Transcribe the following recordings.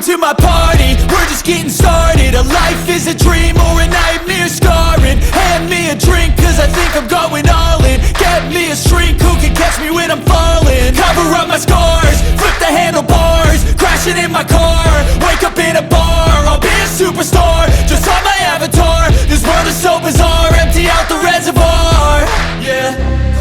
to my party, we're just getting started. A life is a dream or a nightmare scarring. Hand me a drink cause I think I'm going all in. Get me a shrink who can catch me when I'm falling. Cover up my scars, flip the handlebars, crashing in my car, wake up in a bar. I'll be a superstar, just on my avatar. This world is so bizarre, empty out the reservoir. Yeah,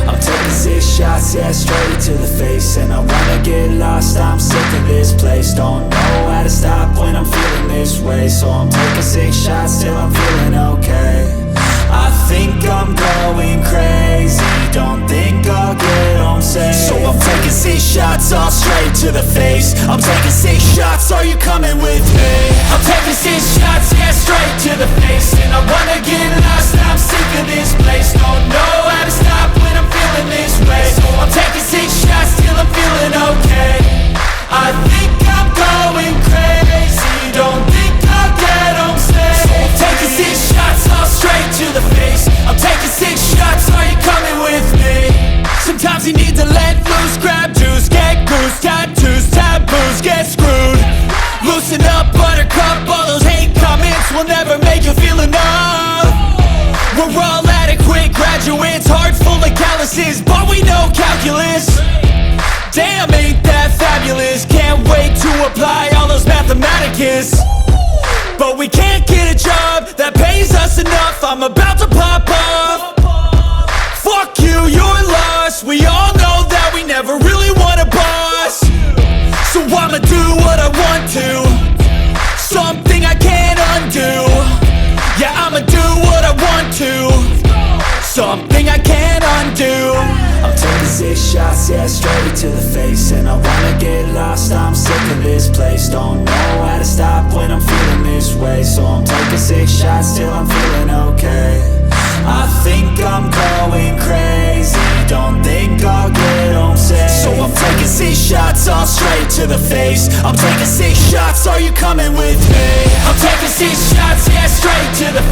I'm taking 6 shots, yeah, straight to the face. And I wanna get lost, I'm sick of this place. Don't know how to stop when I'm feeling this way. So I'm taking 6 shots till I'm feeling okay. I think I'm going crazy, don't think I'll get home safe. So I'm taking 6 shots, all straight to the face. I'm taking 6 shots, are you coming with me? I'm taking 6 shots, yeah, straight to the face. And I wanna get lost, I'm sick of this place. Don't know how to stop when I'm feeling this way. So I'm taking 6 shots till I'm feeling okay. I think I'm going crazy, don't think I'll get home safe. So I'm taking 6 shots, all straight to the face. I'm taking 6 shots, are you coming with me? Sometimes you need to let loose, grab juice, get goose, tattoos, taboos, get screwed. Loosen up, buttercup, all those hate comments will never make you feel enough. We're all adequate graduates, heart full of calluses, but we know calculus. Damn, ain't that fabulous? Can't wait to apply all those mathematicus. But we can't get a job that pays us enough. I'm about to pop off. Fuck you, you're lost. We all know that we never really want a boss. So I'ma do what I want to, something I can't undo. Yeah, I'ma do what I want to, something I can't undo. I'm taking 6 shots, yeah, straight to the face. And I wanna get lost, I'm sick of this place. Don't know how to stop when I'm feeling this way. So I'm taking 6 shots till I'm feeling okay. I think I'm going crazy, don't think I'll get home safe. So I'm taking 6 shots, all straight to the face. I'm taking 6 shots, are you coming with me? I'm taking 6 shots, yeah, straight to the